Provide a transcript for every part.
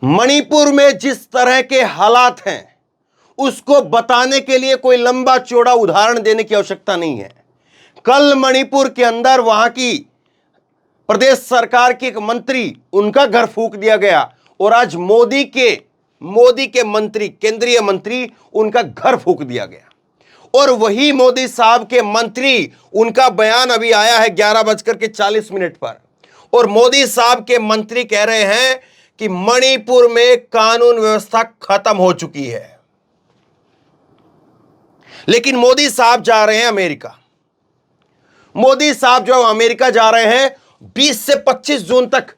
मणिपुर में जिस तरह के हालात हैं उसको बताने के लिए कोई लंबा चौड़ा उदाहरण देने की आवश्यकता नहीं है। कल मणिपुर के अंदर वहां की प्रदेश सरकार के एक मंत्री, उनका घर फूंक दिया गया और आज मोदी के मंत्री, केंद्रीय मंत्री, उनका घर फूंक दिया गया। और वही मोदी साहब के मंत्री, उनका बयान अभी आया है 11:40 पर, और मोदी साहब के मंत्री कह रहे हैं कि मणिपुर में कानून व्यवस्था खत्म हो चुकी है। लेकिन मोदी साहब जा रहे हैं अमेरिका। मोदी साहब जो अमेरिका जा रहे हैं, 20 से 25 जून तक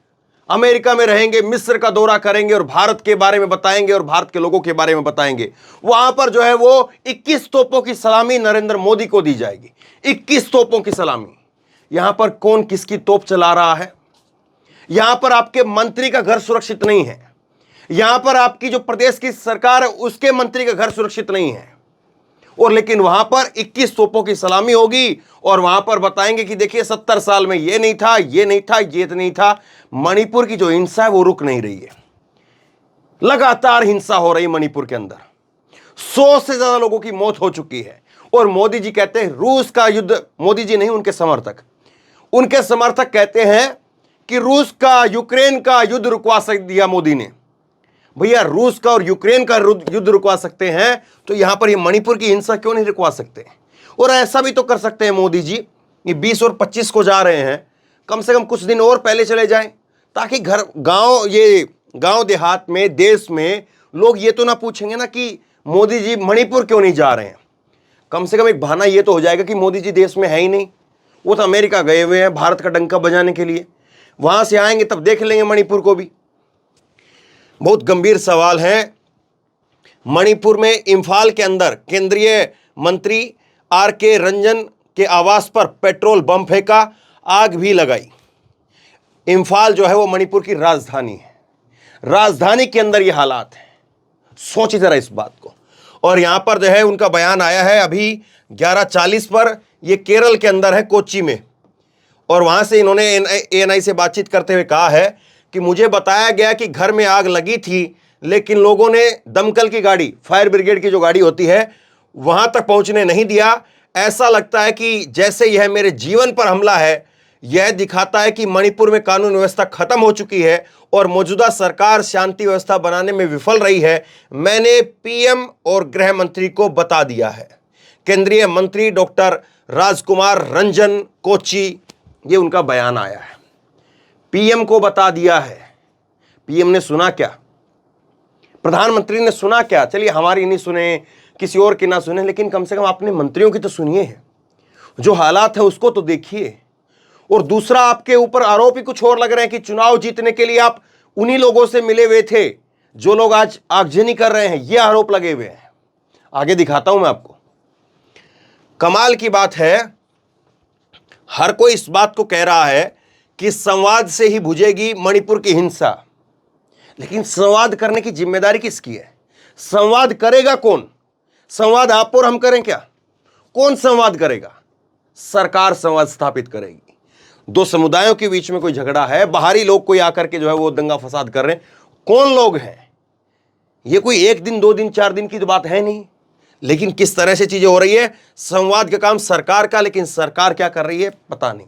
अमेरिका में रहेंगे, मिस्र का दौरा करेंगे और भारत के बारे में बताएंगे और भारत के लोगों के बारे में बताएंगे। वहां पर जो है वो 21 तोपों की सलामी नरेंद्र मोदी को दी जाएगी। 21 तोपों की सलामी। यहां पर कौन किसकी तोप चला रहा है? यहां पर आपके मंत्री का घर सुरक्षित नहीं है। यहां पर आपकी जो प्रदेश की सरकार है उसके मंत्री का घर सुरक्षित नहीं है। और लेकिन वहां पर 21 तोपों की सलामी होगी और वहां पर बताएंगे कि देखिए 70 साल में ये नहीं था, ये नहीं था, ये नहीं था। मणिपुर की जो हिंसा है वो रुक नहीं रही है। लगातार हिंसा हो रही मणिपुर के अंदर। 100 से ज्यादा लोगों की मौत हो चुकी है। और मोदी जी कहते हैं रूस का युद्ध, मोदी जी नहीं, उनके समर्थक कहते हैं कि रूस का यूक्रेन का युद्ध रुकवा दिया मोदी ने। भैया, रूस का और यूक्रेन का युद्ध रुकवा सकते हैं तो यहां पर ये मणिपुर की हिंसा क्यों नहीं रुकवा सकते? और ऐसा भी तो कर सकते हैं मोदी जी, ये 20 और 25 को जा रहे हैं, कम से कम कुछ दिन और पहले चले जाएं, ताकि गांव देहात में, देश में लोग ये तो ना पूछेंगे ना कि मोदी जी मणिपुर क्यों नहीं जा रहे हैं। कम से कम एक बहाना ये तो हो जाएगा कि मोदी जी देश में है ही नहीं, वो तो अमेरिका गए हुए हैं भारत का डंका बजाने के लिए। वहां से आएंगे तब देख लेंगे मणिपुर को भी। बहुत गंभीर सवाल है। मणिपुर में इंफाल के अंदर केंद्रीय मंत्री आर.के. रंजन के आवास पर पेट्रोल बम फेंका, आग भी लगाई। इंफाल जो है वो मणिपुर की राजधानी है। राजधानी के अंदर ये हालात हैं। सोचिए जरा इस बात को। और यहां पर जो है उनका बयान आया है अभी 11:40 पर। ये केरल के अंदर है, कोच्चि में। और वहां से इन्होंने एएनआई से बातचीत करते हुए कहा है कि मुझे बताया गया कि घर में आग लगी थी, लेकिन लोगों ने दमकल की गाड़ी, फायर ब्रिगेड की जो गाड़ी होती है, वहां तक पहुंचने नहीं दिया। ऐसा लगता है कि जैसे यह मेरे जीवन पर हमला है। यह दिखाता है कि मणिपुर में कानून व्यवस्था खत्म हो चुकी है और मौजूदा सरकार शांति व्यवस्था बनाने में विफल रही है। मैंने पीएम और गृह मंत्री को बता दिया है। केंद्रीय मंत्री डॉक्टर राजकुमार रंजन, कोच्चि, ये उनका बयान आया है। पीएम को बता दिया है। पीएम ने सुना क्या? प्रधानमंत्री ने सुना क्या? चलिए हमारी नहीं सुने, किसी और की ना सुने, लेकिन कम से कम अपने मंत्रियों की तो सुनिए है। जो हालात है उसको तो देखिए। और दूसरा, आपके ऊपर आरोप ही कुछ और लग रहे हैं कि चुनाव जीतने के लिए आप उन्हीं लोगों से मिले हुए थे जो लोग आज आगजनी कर रहे हैं। ये आरोप लगे हुए हैं। आगे दिखाता हूं मैं आपको। कमाल की बात है, हर कोई इस बात को कह रहा है कि संवाद से ही बुझेगी मणिपुर की हिंसा। लेकिन संवाद करने की जिम्मेदारी किसकी है? संवाद करेगा कौन? संवाद आप और हम करें क्या? कौन संवाद करेगा? सरकार संवाद स्थापित करेगी। दो समुदायों के बीच में कोई झगड़ा है, बाहरी लोग कोई आकर के जो है वो दंगा फसाद कर रहे हैं। कौन लोग हैं? ये कोई 1 दिन 2 दिन 4 दिन की तो बात है नहीं। लेकिन किस तरह से चीजें हो रही है, संवाद का काम सरकार का, लेकिन सरकार क्या कर रही है पता नहीं।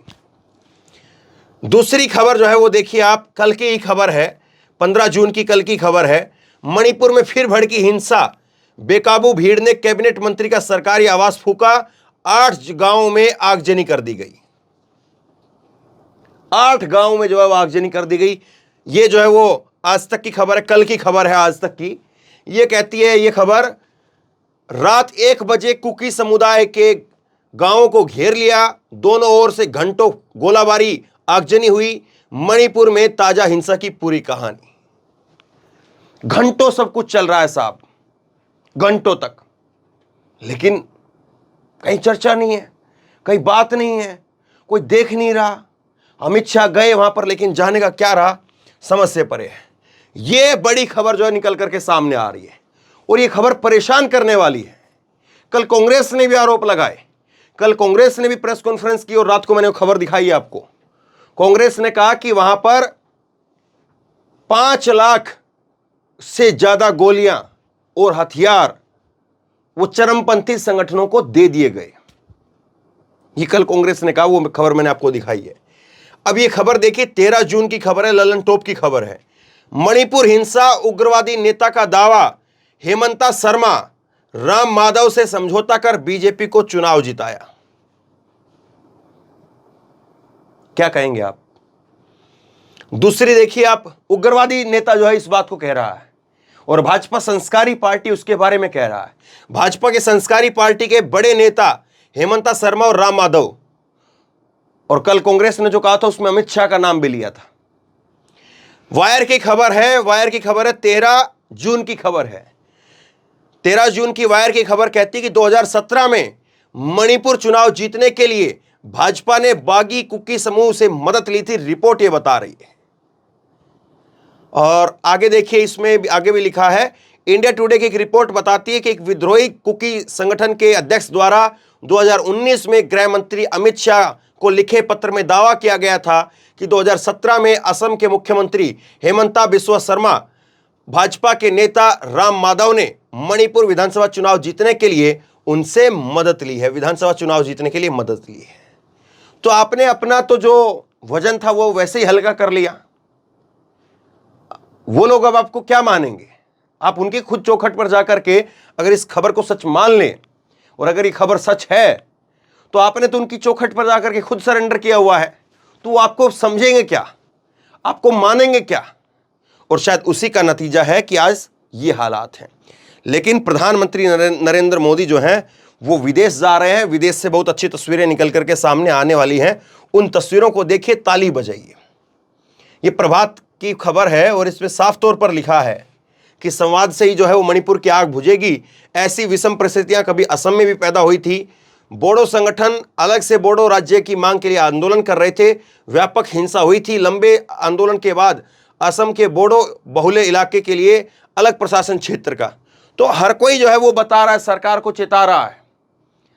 दूसरी खबर जो है वो देखिए आप, कल की ही खबर है, 15 जून की कल की खबर है। मणिपुर में फिर भड़की हिंसा, बेकाबू भीड़ ने कैबिनेट मंत्री का सरकारी आवास फूंका, 8 गांवों में आगजनी कर दी गई। 8 गांवों में जो है वो आगजनी कर दी गई। ये जो है वो आज तक की खबर है, कल की खबर है आज तक की। ये कहती है ये खबर, रात 1 बजे कुकी समुदाय के गांवों को घेर लिया, दोनों ओर से घंटों गोलाबारी, आगजनी हुई। मणिपुर में ताजा हिंसा की पूरी कहानी। घंटों सब कुछ चल रहा है साहब, घंटों तक, लेकिन कहीं चर्चा नहीं है, कहीं बात नहीं है, कोई देख नहीं रहा। अमित शाह गए वहां पर, लेकिन जाने का क्या रहा समझ से परे है। यह बड़ी खबर जो है निकल करके सामने आ रही है और यह खबर परेशान करने वाली है। कल कांग्रेस ने भी आरोप लगाए, कल कांग्रेस ने भी प्रेस कॉन्फ्रेंस की और रात को मैंने खबर दिखाई है आपको। कांग्रेस ने कहा कि वहां पर 5 लाख से ज्यादा गोलियां और हथियार वो चरमपंथी संगठनों को दे दिए गए। ये कल कांग्रेस ने कहा, वो खबर मैंने आपको दिखाई है। अब ये खबर देखिए, 13 जून की खबर है, ललन टॉप की खबर है। मणिपुर हिंसा उग्रवादी नेता का दावा, हेमंता शर्मा राम माधव से समझौता कर बीजेपी को चुनाव जिताया। क्या कहेंगे आप? दूसरी देखिए आप, उग्रवादी नेता जो है इस बात को कह रहा है और भाजपा संस्कारी पार्टी उसके बारे में कह रहा है। भाजपा के संस्कारी पार्टी के बड़े नेता हेमंता शर्मा और राम माधव, और कल कांग्रेस ने जो कहा था उसमें अमित शाह का नाम भी लिया था। वायर की खबर है, 13 जून की खबर है। 13 जून की वायर की खबर कहती है कि 2017 में मणिपुर चुनाव जीतने के लिए भाजपा ने बागी कुकी समूह से मदद ली थी, रिपोर्ट ये बता रही है। और आगे देखिए, इसमें आगे भी लिखा है, इंडिया टुडे की एक रिपोर्ट बताती है कि एक विद्रोही कुकी संगठन के अध्यक्ष द्वारा 2019 में गृह मंत्री अमित शाह को लिखे पत्र में दावा किया गया था कि 2017 में असम के मुख्यमंत्री हेमंता बिस्वा शर्मा, भाजपा के नेता राम माधव ने मणिपुर विधानसभा चुनाव जीतने के लिए उनसे मदद ली है, विधानसभा चुनाव जीतने के लिए मदद ली है। तो आपने अपना तो जो वजन था वो वैसे ही हल्का कर लिया। वो लोग अब आपको क्या मानेंगे? आप उनकी खुद चौखट पर जाकर के अगर इस खबर को सच मान लें, और अगर ये खबर सच है तो आपने तो उनकी चौखट पर जाकर के खुद सरेंडर किया हुआ है, तो वो आपको समझेंगे क्या, आपको मानेंगे क्या? और शायद उसी का नतीजा है कि आज ये हालात हैं। लेकिन प्रधानमंत्री नरेंद्र मोदी जो हैं वो विदेश जा रहे हैं। विदेश से बहुत अच्छी तस्वीरें निकल करके सामने आने वाली हैं। उन तस्वीरों को देखिए, ताली बजाइए। ये प्रभात की खबर है और इसमें साफ तौर पर लिखा है कि संवाद से ही जो है वो मणिपुर की आग बुझेगी। ऐसी विषम परिस्थितियां कभी असम में भी पैदा हुई थी। बोडो संगठन अलग से बोडो राज्य की मांग के लिए आंदोलन कर रहे थे। व्यापक हिंसा हुई थी। लंबे आंदोलन के बाद असम के बोडो बहुले इलाके के लिए अलग प्रशासन क्षेत्र का। तो हर कोई जो है वो बता रहा है, सरकार को चेता रहा है,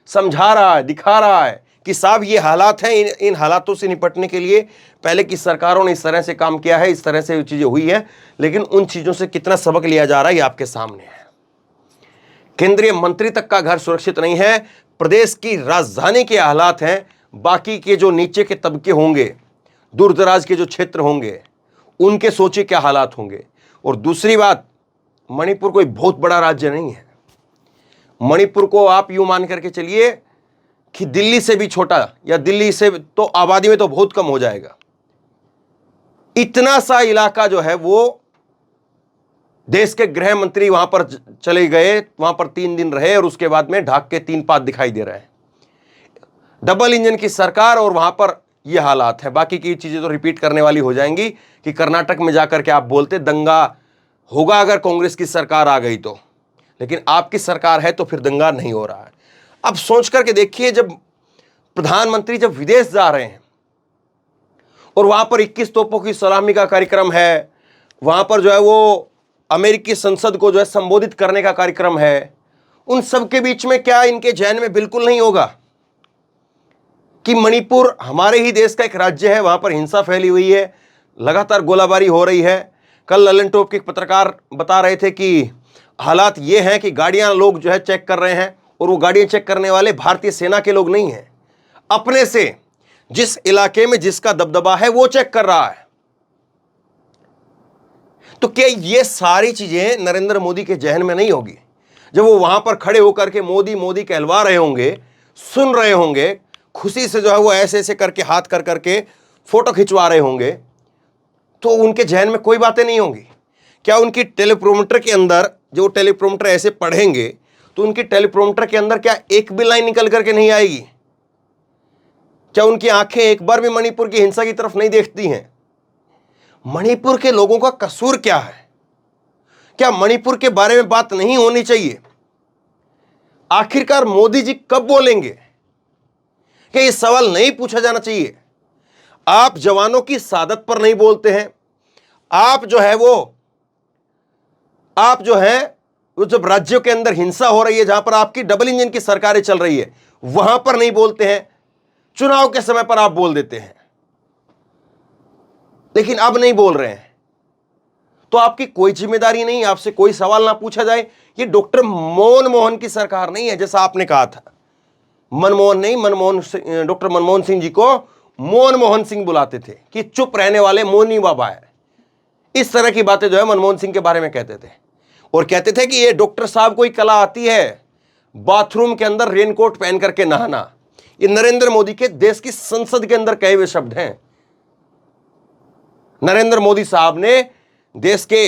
समझा रहा है, दिखा रहा है कि साहब ये हालात हैं। इन हालातों से निपटने के लिए पहले की सरकारों ने इस तरह से काम किया है, इस तरह से चीजें हुई है, लेकिन उन चीजों से कितना सबक लिया जा रहा है ये आपके सामने है। केंद्रीय मंत्री तक का घर सुरक्षित नहीं है। प्रदेश की राजधानी के हालात हैं, बाकी के जो नीचे के तबके होंगे, दूर दराज के जो क्षेत्र होंगे, उनके सोचे क्या हालात होंगे। और दूसरी बात, मणिपुर कोई बहुत बड़ा राज्य नहीं है। मणिपुर को आप यूं मान करके चलिए कि दिल्ली से भी छोटा, या दिल्ली से तो आबादी में तो बहुत कम हो जाएगा। इतना सा इलाका जो है वो देश के गृह मंत्री वहां पर चले गए, वहां पर 3 दिन रहे और उसके बाद में ढाक के 3 पात दिखाई दे रहे हैं। डबल इंजन की सरकार और वहां पर ये हालात है। बाकी की चीजें तो रिपीट करने वाली हो जाएंगी कि कर्नाटक में जाकर के आप बोलते दंगा होगा अगर कांग्रेस की सरकार आ गई तो, लेकिन आपकी सरकार है तो फिर दंगा नहीं हो रहा है। अब सोच करके देखिए, जब प्रधानमंत्री जब विदेश जा रहे हैं और वहां पर 21 तोपों की सलामी का कार्यक्रम है, वहां पर जो है वो अमेरिकी संसद को जो है संबोधित करने का कार्यक्रम है, उन सब के बीच में क्या इनके जहन में बिल्कुल नहीं होगा कि मणिपुर हमारे ही देश का एक राज्य है, वहां पर हिंसा फैली हुई है, लगातार गोलाबारी हो रही है। कल ललन टॉप के एक पत्रकार बता रहे थे कि हालात ये हैं कि गाड़ियां लोग जो है चेक कर रहे हैं, और वो गाड़ियां चेक करने वाले भारतीय सेना के लोग नहीं हैं, अपने से जिस इलाके में जिसका दबदबा है वो चेक कर रहा है। तो क्या ये सारी चीजें नरेंद्र मोदी के जहन में नहीं होगी? जब वो वहां पर खड़े होकर के मोदी मोदी कहलवा रहे होंगे, सुन रहे होंगे, खुशी से जो है वो ऐसे ऐसे करके हाथ कर करके फोटो खिंचवा रहे होंगे, तो उनके जहन में कोई बातें नहीं होंगी? क्या उनकी टेलीप्रोम्प्टर के अंदर, जो टेलीप्रोम्प्टर ऐसे पढ़ेंगे तो उनकी टेलीप्रोम्प्टर के अंदर क्या एक भी लाइन निकल करके नहीं आएगी? क्या उनकी आंखें एक बार भी मणिपुर की हिंसा की तरफ नहीं देखती हैं? मणिपुर के लोगों का कसूर क्या है? क्या मणिपुर के बारे में बात नहीं होनी चाहिए? आखिरकार मोदी जी कब बोलेंगे? क्या यह सवाल नहीं पूछा जाना चाहिए? आप जवानों की शहादत पर नहीं बोलते हैं, आप जो है वो जब राज्यों के अंदर हिंसा हो रही है, जहां पर आपकी डबल इंजन की सरकारें चल रही है, वहां पर नहीं बोलते हैं। चुनाव के समय पर आप बोल देते हैं, लेकिन अब नहीं बोल रहे हैं। तो आपकी कोई जिम्मेदारी नहीं, आपसे कोई सवाल ना पूछा जाए। ये डॉक्टर मनमोहन की सरकार नहीं है, जैसा आपने कहा था। मनमोहन नहीं, डॉक्टर मनमोहन सिंह जी को मनमोहन सिंह बुलाते थे कि चुप रहने वाले मोनी बाबा है। इस तरह की बातें जो है मनमोहन सिंह के बारे में कहते थे, और कहते थे कि ये डॉक्टर साहब को ही कला आती है बाथरूम के अंदर रेनकोट पहन करके नहाना। ये नरेंद्र मोदी के देश की संसद के अंदर कहे हुए शब्द हैं। नरेंद्र मोदी साहब ने देश के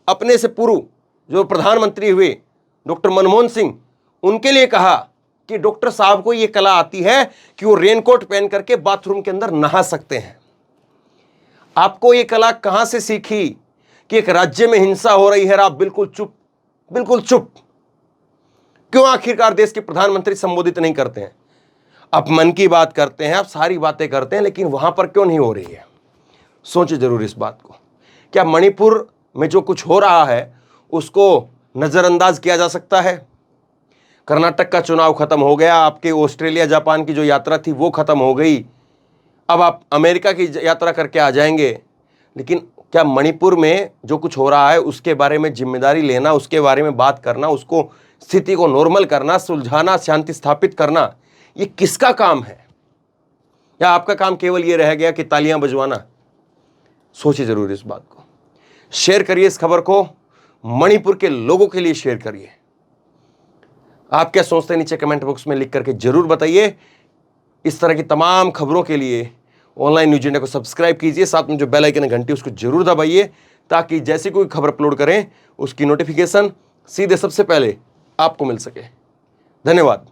अपने से पूर्व जो प्रधानमंत्री हुए डॉक्टर मनमोहन सिंह, उनके लिए कहा कि डॉक्टर साहब को यह कला आती है कि वो रेनकोट पहन करके बाथरूम के अंदर नहा सकते हैं। आपको यह कला कहां से सीखी कि एक राज्य में हिंसा हो रही है और आप बिल्कुल चुप, बिल्कुल चुप? क्यों आखिरकार देश के प्रधानमंत्री संबोधित नहीं करते हैं? आप मन की बात करते हैं, आप सारी बातें करते हैं, लेकिन वहां पर क्यों नहीं हो रही है? सोचिए जरूर इस बात को। क्या मणिपुर में जो कुछ हो रहा है उसको नजरअंदाज किया जा सकता है? कर्नाटक का चुनाव खत्म हो गया, आपके ऑस्ट्रेलिया जापान की जो यात्रा थी वो खत्म हो गई, अब आप अमेरिका की यात्रा करके आ जाएंगे। लेकिन क्या मणिपुर में जो कुछ हो रहा है उसके बारे में जिम्मेदारी लेना, उसके बारे में बात करना, उसको स्थिति को नॉर्मल करना, सुलझाना, शांति स्थापित करना, ये किसका काम है? या आपका काम केवल ये रह गया कि तालियां बजवाना? सोचिए जरूर इस बात को। शेयर करिए इस खबर को, मणिपुर के लोगों के लिए शेयर करिए। आप क्या सोचते हैं नीचे कमेंट बॉक्स में लिख करके जरूर बताइए। इस तरह की तमाम खबरों के लिए ऑनलाइन न्यूज़ इंडिया को सब्सक्राइब कीजिए, साथ में जो बेल आइकन है घंटी उसको जरूर दबाइए, ताकि जैसे कोई खबर अपलोड करें उसकी नोटिफिकेशन सीधे सबसे पहले आपको मिल सके। धन्यवाद।